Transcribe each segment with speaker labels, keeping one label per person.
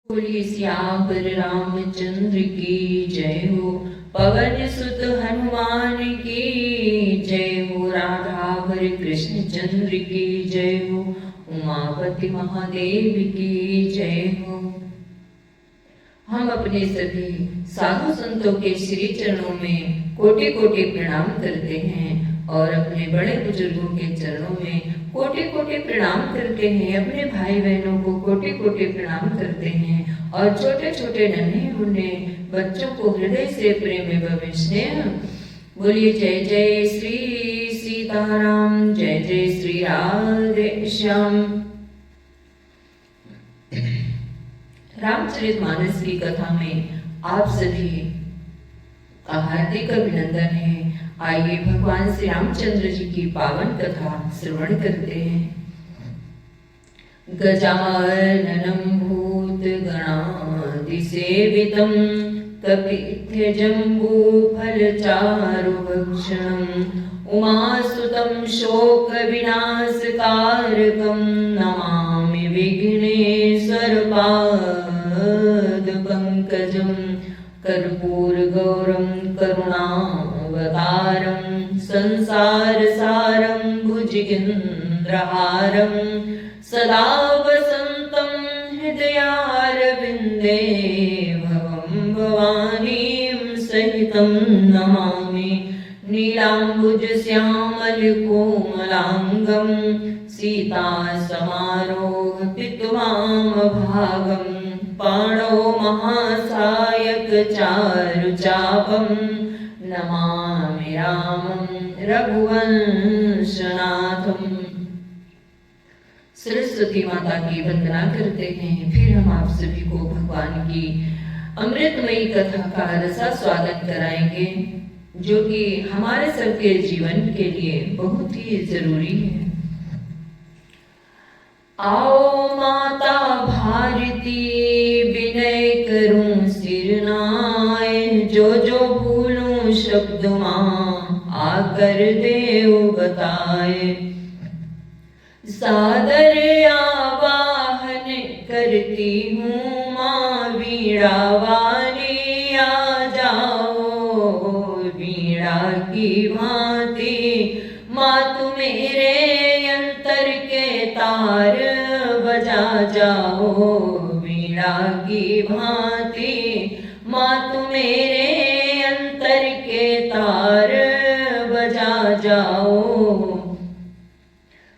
Speaker 1: बोलिए सियावर रामचंद्र की जय हो, पवन सुत हनुमान की जय हो, राधावर कृष्ण चंद्र की जय हो, उमापति महादेव की जय हो। हम अपने सभी साधु संतों के श्री चरणों में कोटि कोटि प्रणाम करते हैं और अपने बड़े बुजुर्गों के चरणों में कोटि कोटि प्रणाम करते हैं। अपने भाई बहनों को कोटि कोटि प्रणाम करते हैं और छोटे छोटे नन्हे मुन्ने बच्चों को हृदय से प्रेम एवं स्नेह। बोलिए जय जय श्री सीताराम, जय जय श्री राधे श्याम। रामचरितमानस की कथा में आप सभी का हार्दिक अभिनंदन है। आइए भगवान श्री रामचंद्र जी की पावन कथा श्रवण करते हैं। गजाननं भूतगणादिसेवितं कपित्थजम्बूफलचारुभक्षणं उमासुतं शोकविनाशकारकं नमामि विघ्नेश्वरपादपङ्कजं कर्पूरगौरं करुणावतारं संसारसारं भुजगेन्द्रहारं सदा वसन्तं हृदयारविन्दे भवं भवानीं सहितं नमामि। नीलाम्बुजश्यामलकोमलाङ्गं सीतासमारोहपितुवामभागं पाणौ महासायकचारुचापं नमामि रामं रघुवंशनाथम्। सरस्वती माता की वंदना करते हैं। फिर हम आप सभी को भगवान की अमृतमयी कथा का रसा स्वागत कराएंगे, जो कि हमारे सबके जीवन के लिए बहुत ही जरूरी है। आओ माता भारती विनय करूं सिर नाय, जो जो भूलूं शब्द मां आकर देव बताए। सादर आवाहन करती हूँ माँ वीणा वाली, आ जाओ वीणा की भांति माँ तू मेरे अंतर के तार बजा जाओ। वीणा की भांति माँ तू मेरे अंतर के तार बजा जाओ।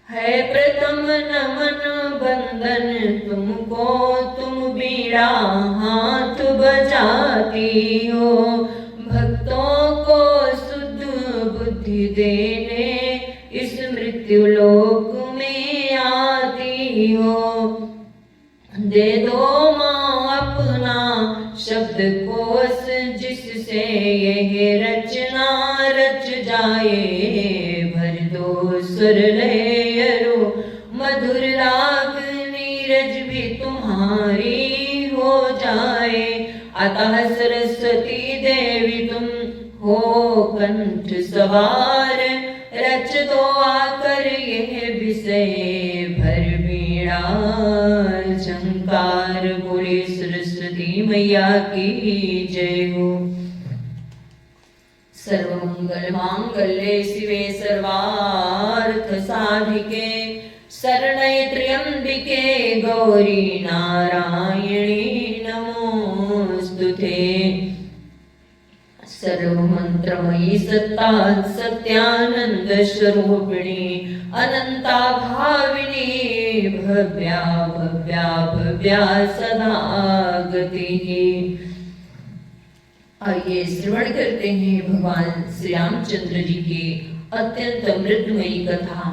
Speaker 1: है प्रथम नमन बंदन तुमको, तुम वीणा हाथ बजाती हो। भक्तों को शुद्ध बुद्धि देने इस मृत्यु लोक में आती हो। दे दो माँ अपना शब्द कोश, जिससे यह रचना रच जाए। भर दो सुर लहरों मधुर राग, नीरज भी तुम्हारी हो जाए। अतः सरस्वती देवी तुम हो कंठ सवार, रच दो आकर यह विषय भर वीणा झंकार। बोले सरस्वती मैया की जय हो। सर्वमंगल मांगल्ये शिवे सर्वार्थ साधिके, शरण्ये त्र्यंबिके गौरी नारायणी नमोस्तुते। सर्वमंत्रमयी सत्ता सत्यानंद स्वरूपिणी, अनंता भाविनी भव्या भव्या भव्या सदा गतिः। आइए श्रवण करते हैं भगवान श्री रामचंद्र जी की अत्यंत अमृतमयी कथा।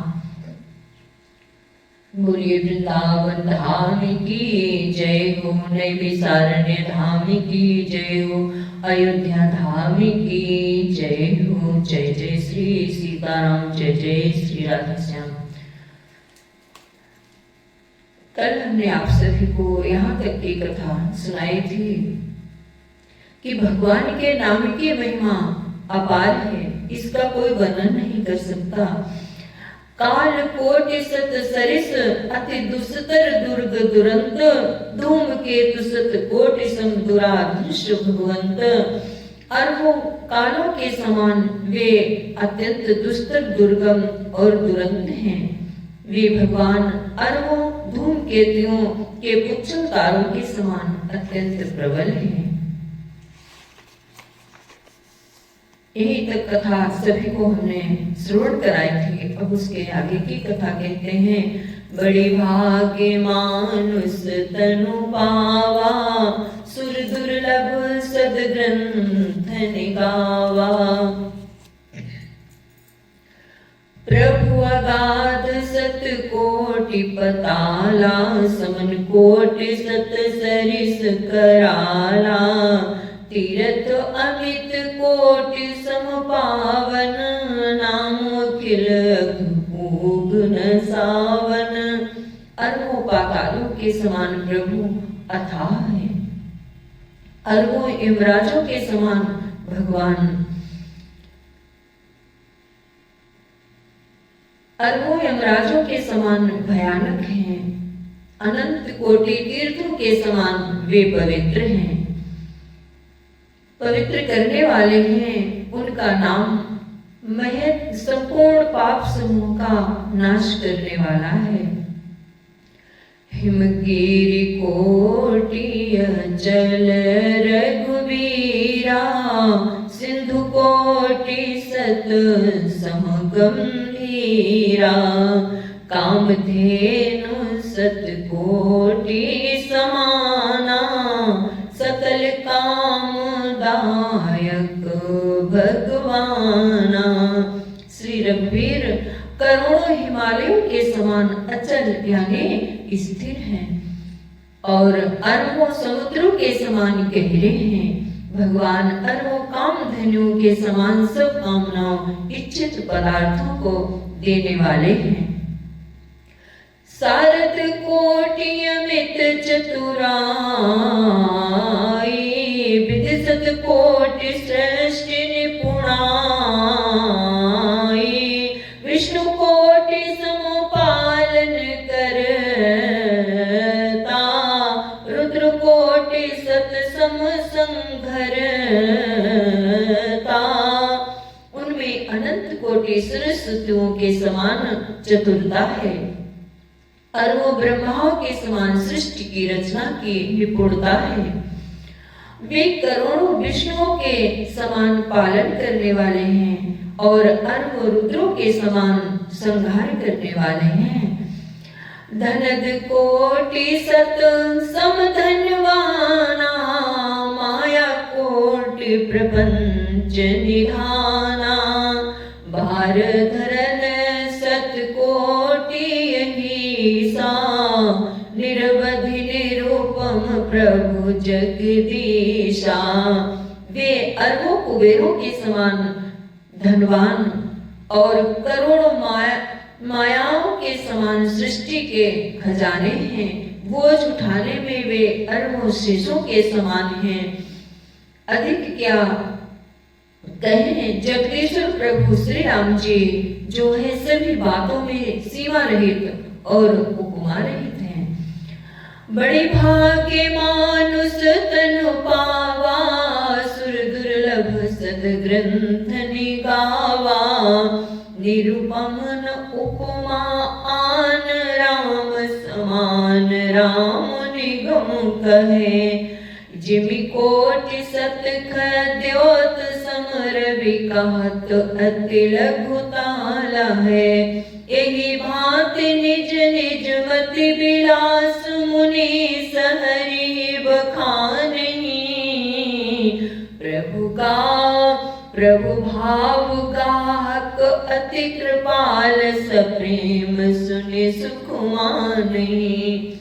Speaker 1: बोलिए वृंदावन धाम की जय हो, नैमिषारण्य धाम की जय हो, अयोध्या धाम की जय हो। जय जय श्री सीताराम, जय जय श्री राधे श्याम। कल हमने आप सभी को यहाँ तक की कथा सुनाई थी कि भगवान के नाम की महिमा अपार है, इसका कोई वर्णन नहीं कर सकता। काल कोटि सत सरिस अति दुस्तर दुर्ग दुरंत धूम केतु सत कोटि सम दुराधीश भगवंत। अरबों कालों के समान वे अत्यंत दुस्तर दुर्गम और दुरंत हैं। वे भगवान अरबों धूमकेतुओं के पुच्छल तारों के समान अत्यंत प्रबल हैं। यही तक कथा सभी को हमने श्रवण कराई थी। अब उसके आगे की कथा कहते हैं। बड़ी भाग्य मानुष तनु पावा सुर दुर्लभ सदग्रंथ निगावा। प्रभु अगाध सत कोटि पताला समन कोटि सत सरिस कराला। तीरथ अमित कोटि सम पावन नाम अखिल भूग न सावन। अरबों पातालों के समान प्रभु अथाह है। अरबों यमराजों के समान भगवान। अरबों यमराजों के समान भयानक हैं। अनंत कोटि तीर्थों के समान वे पवित्र हैं, पवित्र करने वाले हैं। उनका नाम महत संपूर्ण पाप समूह का नाश करने वाला है। हिमगिरि कोटि अचल रघुवीरा सिंधु कोटि सत समगंभीरा। कामधेनु सत कोटि समाना सकल काम दायक भगवाना। श्री रघुवीर करोड़ों हिमालयों के समान अचल यानी स्थिर हैं और अरबों समुद्रों के समान गहरे हैं। भगवान अरबों कामधेनुओं के समान सब कामनाओं इच्छित पदार्थों को देने वाले हैं। सारथ कोटि अमित चतुराई विदिशत कोटि सृष्टि निपुणाई। विष्णु कोटि समपालन करता रुद्र कोटि सत सम संघरता। उनमें अनंत कोटि सरस्वतियों के समान चतुरता है। अरबों ब्रह्माओं के समान सृष्टि की रचना की निपुणता है। वे करोड़ों विष्णुओं के समान पालन करने वाले हैं और अरबों रुद्रों के समान संहार करने वाले हैं। धनद कोटि सत सम धन्यवाना माया कोटि प्रपंच निधाना। भार धरन सत कोटि यही निरवधि निरूपम प्रभु जगदीशा। वे अरबों कुबेरों के समान धनवान और करोड़ों मायाओं के समान सृष्टि के खजाने हैं। बोझ उठाने में वे अरबों शेषों के समान हैं। अधिक क्या कहें, जगदीश्वर प्रभु श्री राम जी जो है सभी बातों में सीमा रहित और उपमा रहित हैं। बड़े भाग्य मानुष तनु पावा सुर दुर्लभ सदग्रंथ निगावा। निरुपम न उपमा आन राम समान राम निगम कहे। जिमि कोटि सत खद्योत समर विकात अति लघुताला है। यही भांति निज निज मति विलास मुनि सहरी बखानहि। प्रभु भाव गाहक अति कृपाल सप्रेम सुनि सुख मानहि।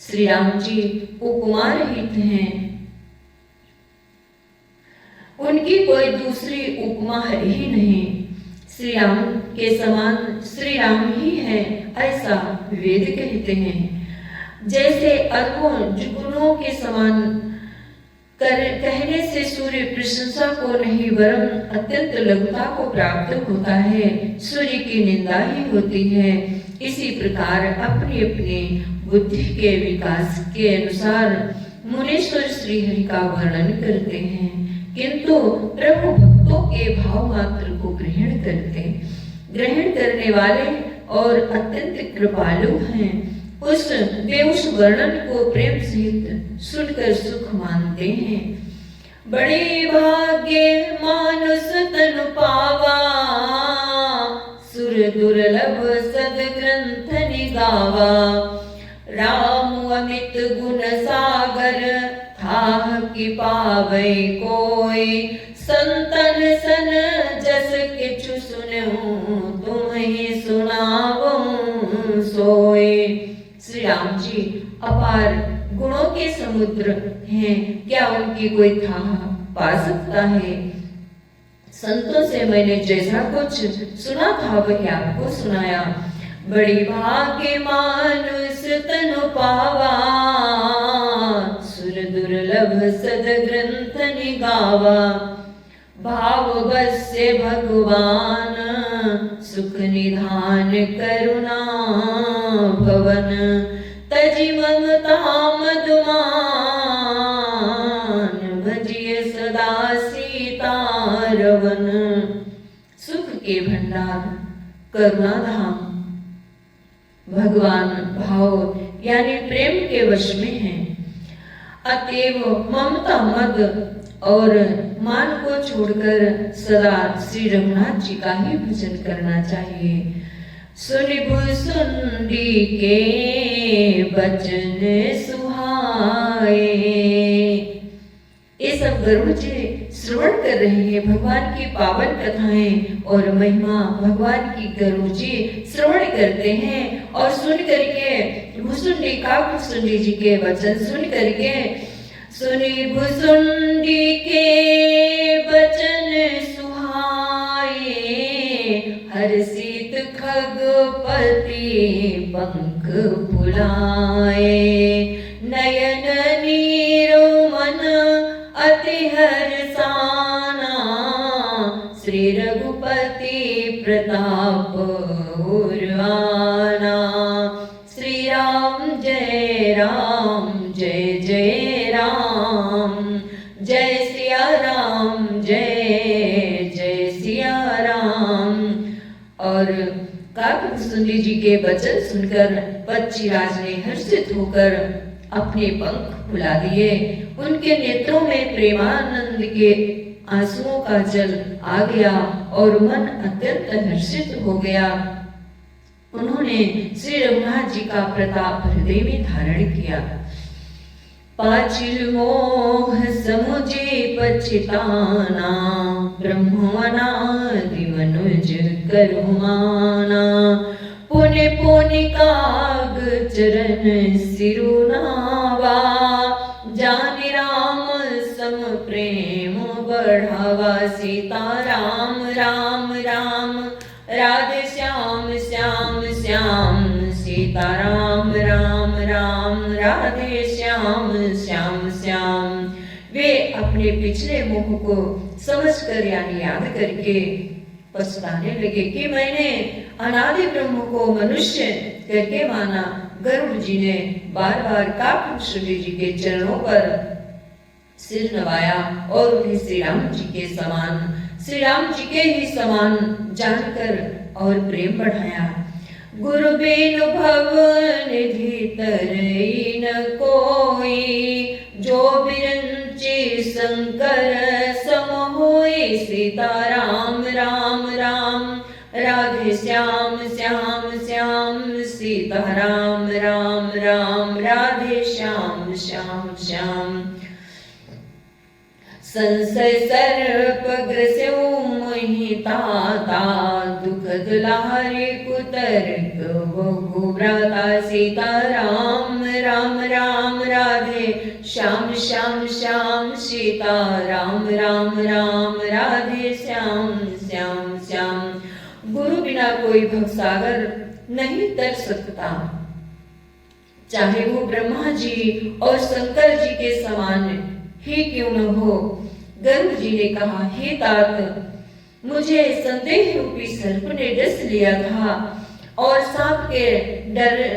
Speaker 1: श्री राम जी उपमा रहित हैं। उनकी कोई दूसरी उपमा है ही नहीं। श्री राम के समान श्री राम ही है, ऐसा वेद कहते हैं। जैसे अरबों जुगनुओं के समान कहने से सूर्य प्रशंसा को नहीं वरन अत्यंत लघुता को प्राप्त होता है, सूर्य की निंदा ही होती है। इसी प्रकार अपनी अपनी बुद्धि के विकास के अनुसार मुनीश्वर श्री हरि का वर्णन करते हैं, किंतु प्रभु भक्तों के भाव मात्र को ग्रहण करने वाले और अत्यंत कृपालु हैं। वे उस वर्णन को प्रेम सहित सुनकर सुख मानते हैं। बड़े भाग्य मानुष तनु पावा, सुर दुर्लभ सद्ग्रंथ निगावा। राम अमित गुण सागर थाह की पावे कोई, संतन सन जस किछु सुनहु तुम्हें सुनावो सोए। श्री राम जी अपार गुणों के समुद्र हैं, क्या उनकी कोई था पा सकता है? संतों से मैंने जैसा कुछ सुना था वही आपको सुनाया। बड़ी भाग्य मानुष तनु पावा, सुर दुर्लभ सद्ग्रंथ निगावा। भाव बस से भगवान सुख निधान करुणा भवन, तजि ममता मधुमान भजिय सदा सीतारवन। सुख के भंडार करुणा धाम भगवान भाव यानी प्रेम के वश में है। अतएव ममता मद और मान को छोड़कर सदा श्री रघुनाथ जी का ही भजन करना चाहिए। सुनिभु सुंडी के बचन सुहाए। ये सब गरुड़ जी श्रवण कर रहे हैं भगवान की पावन कथाएं और महिमा। भगवान की गरुड़ जी श्रवण करते हैं और सुन करके भुसुंडी का भुसुंडी जी के वचन सुन करके, सुनी भुसुंडी के बचन सुहाए, हर्षित खगपति पंख फुलाए। नयन नीर मन अति हर्षाना, श्री रघुपति प्रताप उर्वाना। श्री राम जय राम जय जय राम, जय सिया राम जय जय सिया राम। और काकभुसुंडी जी के वचन सुनकर पक्षीराज ने हर्षित होकर अपने पंख फुला दिए। उनके नेत्रों में प्रेमानंद के आंसुओं का जल आ गया और मन अत्यंत हर्षित हो गया। उन्होंने श्री रघुनाथ जी का प्रताप हृदय में धारण किया। पाचिल मोह समुझे पछताना, ब्रह्मनादि मनुज करुमाना। पुण्य पुण्य काग चरण सिरुनावा, जानि राम सम प्रेम बढ़ावा। सीता राम राम राम, राधे श्याम श्याम श्याम। सीता राम राम राम, राधे श्याम श्याम श्याम। वे अपने पिछले मोह को समझकर यानी याद करके पछताने लगे कि मैंने अनादि ब्रह्म को मनुष्य करके माना। गरुड़ जी ने बार बार काकभुसुंडी जी के चरणों पर सिर नवाया और उन्हें श्री राम जी के समान, श्री राम जी के ही समान जानकर और प्रेम बढ़ाया। गुरु बिनु भव निधि तरई न कोई, जो बिरंची शंकर सम होई। सीता राम राम राम, राधे श्याम श्याम श्याम। सीता राम राम राम, राधे श्याम श्याम श्याम। संशय सर्प ग्रस्यो मोहिताता, दुखद लहरी कुतर्क बहु भ्राता। सीता राम राम राम, राधे श्याम श्याम श्याम। सीता राम राम राम, राधे श्याम श्याम श्याम। गुरु बिना कोई भवसागर नहीं तर सकता, चाहे वो ब्रह्मा जी और शंकर जी के समान ही क्यों न हो। गरुड़ जी ने कहा, हे तात, मुझे संदेह रूपी सर्प ने डस लिया था और सांप के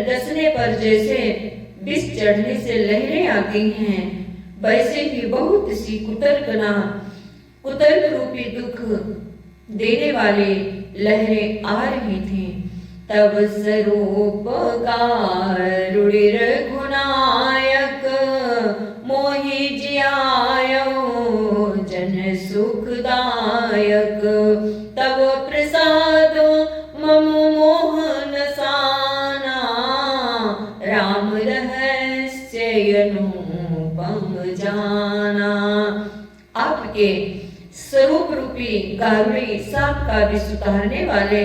Speaker 1: डसने पर जैसे विष चढ़ने से लहरें आती हैं, वैसे ही बहुत सी कुतर्क रूपी दुख देने वाले लहरें आ रही थी। तब स्वरूप गारुड़िर घुनायक मोहि जियायो जन सुखदायक। तब प्रसाद मम मोहन साना राम रहस्य अनुपम जाना। आपके स्वरूप रूपी गारुड़ी सांप का विष उतारने वाले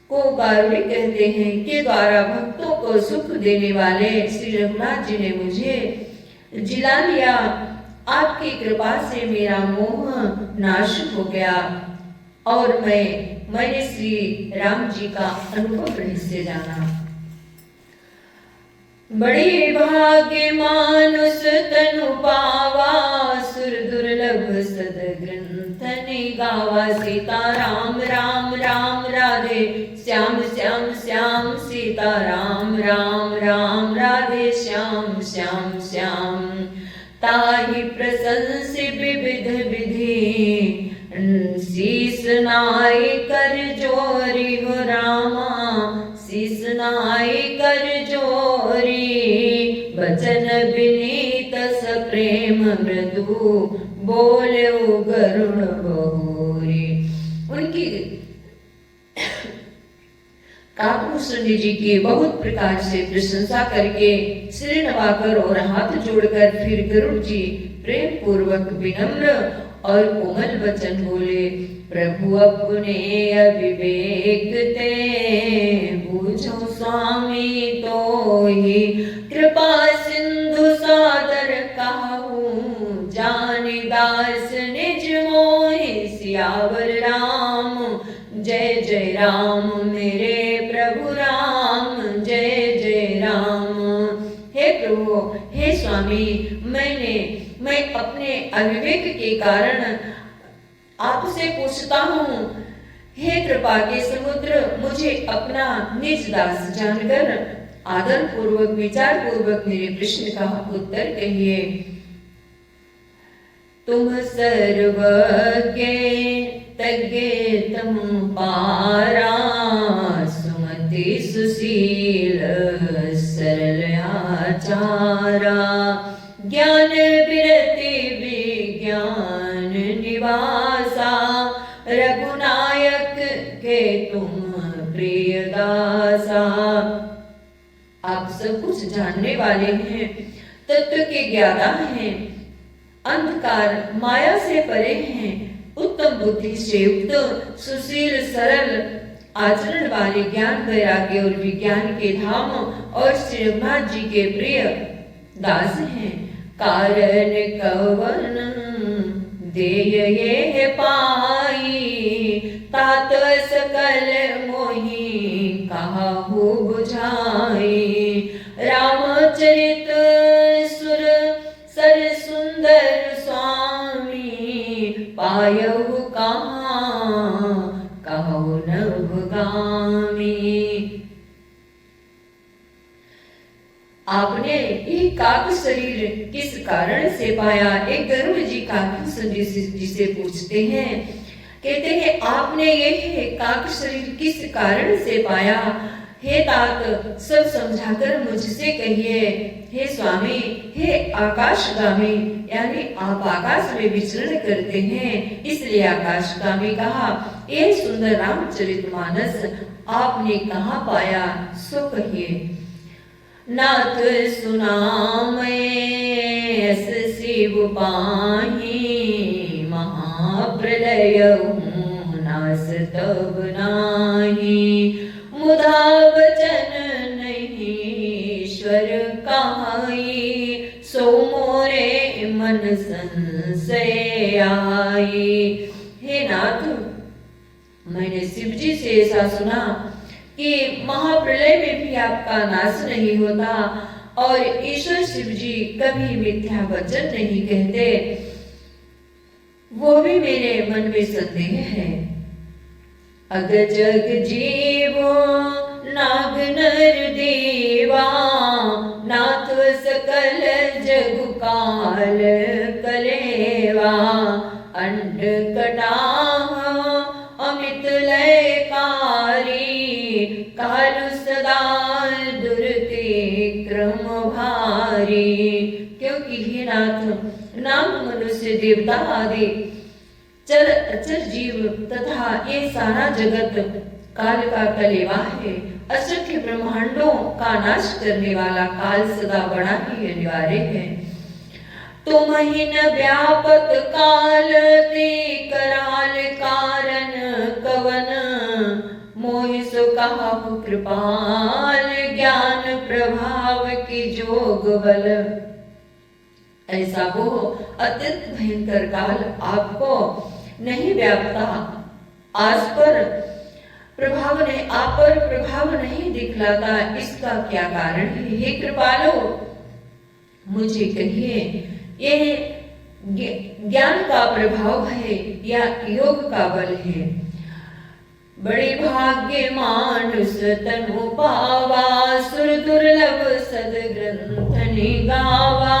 Speaker 1: को गारुड़ी कहते हैं के द्वारा भक्तों को सुख देने वाले श्री रघुनाथ जी ने मुझे जिला लिया। आपकी कृपा से मेरा मोह नाश हो गया और मैंने श्री राम जी का अनुभव रहस्य जाना। बड़े भाग्य मानुष तनु पावा सुर दुर्लभ सद ग्रंथ ने गावा। सीता राम राम राम राधे श्याम श्याम श्याम। सीता राम राम राम राधे श्याम श्याम श्याम। ताहि प्रशंसि विविध विधि शीस नाई कर जोरी हो रामा। शीस नाई कर जोरी वचन विनीत सप्रेम मृदु बोले गरुड़ बहोरी। उनकी काकभूषण जी की बहुत प्रकार से प्रशंसा करके सिर नवाकर और हाथ जोड़कर फिर गरुड़ जी प्रेम पूर्वक विनम्र और कोमल वचन बोले। प्रभु अपने अविवेक ते बूझो स्वामी तो ही कृपा सिंधु सादर कहूँ। जानि दास निज मोहि सियावर राम। जय जय राम मेरे प्रभु राम। जय जय राम। हे प्रभु, हे स्वामी, मैं अपने अविवेक के कारण आपसे पूछता हूँ। हे कृपा के समुद्र, मुझे अपना निज दास जानकर आदर पूर्वक विचार पूर्वक मेरे प्रश्न का उत्तर कहिए। तुम सर्वज्ञ तज्ञ तुम पारा। सुमति सुशील सरल आचारा। ज्ञान विरति विज्ञान निवासा। रघुनायक के तुम प्रिय दासा। आप सब कुछ जानने वाले हैं, तत्व के ज्ञाता हैं, अंधकार माया से परे हैं, उत्तम बुद्धि से युक्त सुशील सरल आचरण वाले, ज्ञान वैराग्य और विज्ञान के धाम और श्री रघुनाथ जी के प्रिय दास हैं। कारण कवन देय ये पाई। तात सकल मोहि काहू बुझाई। रामचरित सुर सर सुंदर स्वामी। पायहु कहाँ कहु नभगामी। आपने एक काक शरीर किस कारण से पाया? एक गरुड़ जी काकभूषण जी से पूछते हैं, कहते हैं आपने ये काक शरीर किस कारण से पाया? हे तात, सब समझाकर मुझसे कहिए। हे स्वामी, हे आकाशगामी, यानी आप आकाश में विचरण करते हैं, इसलिए आकाशगामी कहा। ये सुंदर रामचरितमानस आपने कहाँ पाया, सो कहिए। नाथ सुनामय अस शिव पाही। महाप्रलय नास तब नाही। मुधा वचन नहीं ईश्वर कहाई। सो मोरे मन संशय आई। हे नाथ, मैंने शिव जी से ऐसा सुना कि महाप्रलय में भी आपका नाश नहीं होता। और ईश्वर शिव जी कभी मिथ्या वचन नहीं कहते, वो भी मेरे मन में संदेह है। अग जग जीवो नाग नर देवा, नाथ सकल जग काल कलेवा। अंड कटाह अमित लयकारी, कालु सदा दुर्ते क्रम भारी। क्योंकि हे नाथ, नाग मनुष्य देवता आदि चर अचर जीव तथा ये सारा जगत काल का कलेवा है। असंख्य ब्रह्मांडों का नाश करने वाला काल सदा बड़ा ही अनिवार्य है। तुम ही न व्यापक काल ते कराल कारण कवन, मोहि सो कहाहु कृपाल ज्ञान प्रभाव की जोग बल। ऐसा वो अत्यंत भयंकर काल आपको नहीं व्यापता, आप पर प्रभाव नहीं दिखलाता, इसका क्या कारण है? हे कृपालो, मुझे कहिए, यह ज्ञान का प्रभाव है या योग का बल है? बड़े भाग्य मानुष तनु पावा, सुर दुर्लभ सदग्रंथ निगावा।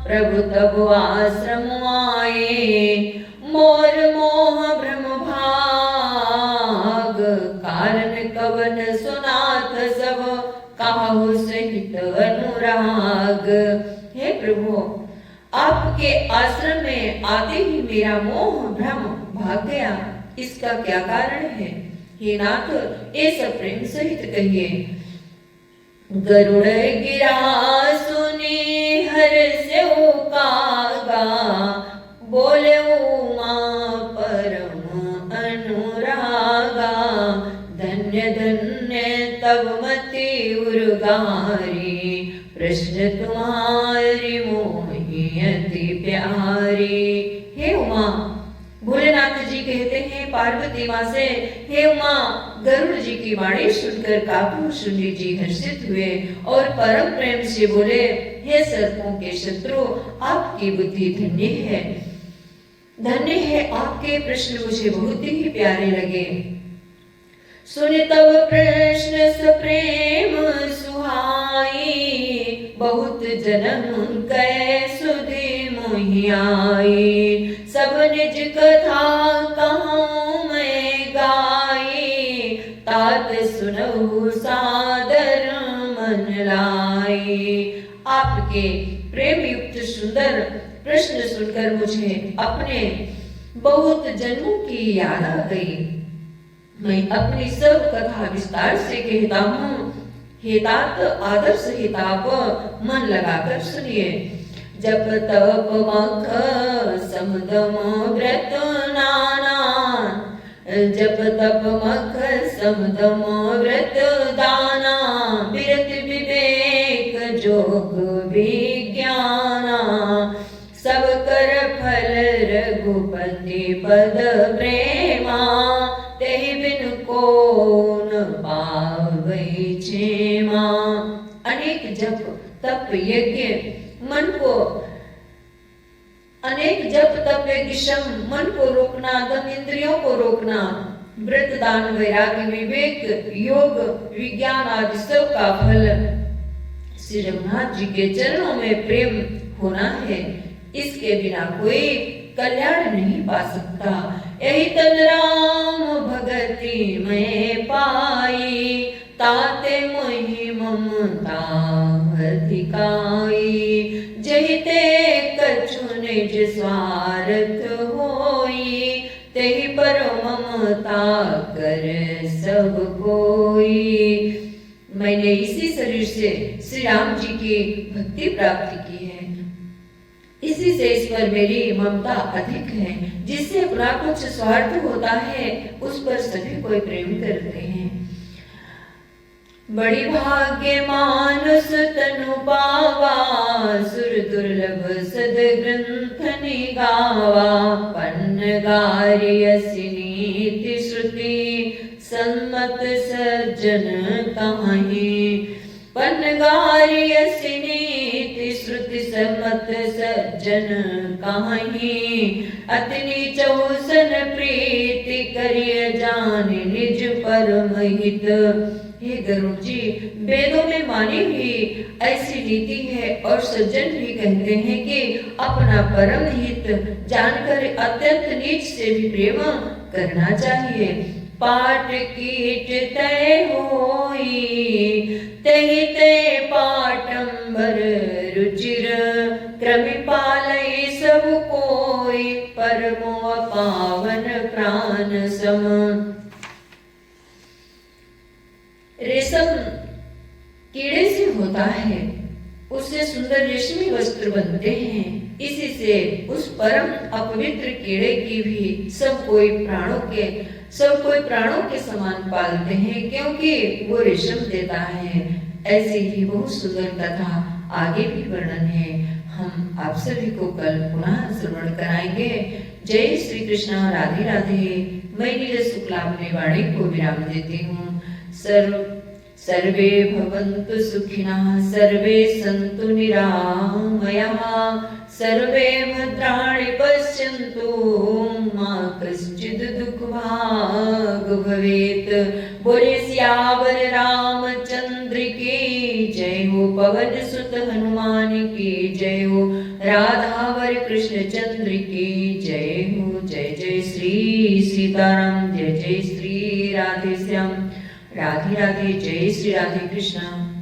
Speaker 1: प्रभु तब आश्रम आए, मोर मोह भ्रम भाग। कारण कवन सुनाथ सब, काहू सहित अनुराग। हे प्रभु, आपके आश्रम में आते ही मेरा मोह भ्रम भाग गया, इसका क्या कारण है? हे नाथ, ये सब प्रेम सहित कहिए। गरुड़ गिरा सुने हर से कागा, बोले उमा परम अनुरागा। धन्य धन्य तब मति उर्गारी, प्रश्न तुम्हारी मोहि अति प्यारी। हे उमा, भोलेनाथ जी कहते हैं पार्वती माँ से, हे उमा, गरुड़ जी की वाणी सुनकर काकू सुनी जी हर्षित हुए और परम प्रेम से बोले, हे सर्पों के शत्रु, आपकी बुद्धि धन्य है, धन्य है। आपके प्रश्न मुझे बहुत ही प्यारे लगे। सुन तब प्रश्न सप्रेम सुहाई, बहुत जन्म कै सुधि मोहि आई। सब निज कथा कहूँ मैं गाई, तात सुनहु सादर मन लाई। आपके प्रेम युक्त सुंदर प्रश्न सुनकर मुझे अपने बहुत जन्मों की याद आ गई। मैं अपनी सब कथा विस्तार से कहता हूँ, हे तात आदर सहित आप मन लगाकर सुनिए। जप तप मख समदम व्रत नाना, जप तप मख समदम व्रत दाना। विरत विवेक जोग विज्ञाना, सब कर फल रघुपति पद प्रेमा। तेहि बिन कोन पावै क्षेमा। अनेक जप तप यज्ञ मन को, अनेक जप तप यज्ञ मन को रोकना, दम इंद्रियों को रोकना, व्रत दान वैराग्य विवेक योग विज्ञान आदि सब का फल श्री रघुनाथ जी के चरणों में प्रेम होना है। इसके बिना कोई कल्याण नहीं पा सकता। यही तन राम भगति में पाई, ताते मोहि ममता अधिकाई। जहिते कछु निज स्वार्थ होई, तेहि पर ममता कर सब कोई। मैंने इसी शरीर से श्री राम जी की भक्ति प्राप्त की है, इसी से इस पर मेरी ममता अधिक है। जिससे अपना कुछ स्वार्थ होता है उस पर सभी कोई प्रेम करते हैं। बड़ी भाग्य मानुष तनु पावा, सुर दुर्लभ सद ग्रंथ निगावा। पन्न गारियसि नीति श्रुति, सम्मत सज्जन कहाहि। पन्न गारियसि स्तुति समत सज्जन काहि, अति नीचहु सन प्रीति करिय जान निज परम हित। हे गरुड़ जी, वेदों में मानी हुई ऐसी नीति है और सज्जन भी कहते हैं कि अपना परम हित जानकर अत्यंत नीच से भी प्रेम करना चाहिए। पाट कीट तय होई, तहि तय पाटंबर रुचिर, क्रमि पालय सब कोई, परमो पावन प्राण सम। रेशम कीड़े से होता है, उससे सुंदर रेशमी वस्त्र बनते हैं। इसी से उस परम अपवित्र कीड़े की भी सब कोई प्राणों के समान पालते हैं, क्योंकि वो रेशम देता है। ऐसी ही बहुत सुंदर कथा आगे भी वर्णन है। हम आप सभी को कल पुनः श्रवण कराएंगे। जय श्री कृष्ण, राधे राधे। मैं नीरज शुक्ला अपने वाणी को विराम देती हूँ। सर्वे भवन्तु सुखिनः, सर्वे सन्तु निरामयाः, सर्वे भद्राणि पश्यन्तु, मा कश्चित् दुःखभाग् भवेत्। बोले सियावर रामचंद्र की जय हो, पवन सुत हनुमान की जय हो, राधावर कृष्ण चंद्र की जय हो। जय जय श्री सीताराम, जय जय श्री राधे श्याम। राधे राधे। जय श्री राधे कृष्ण।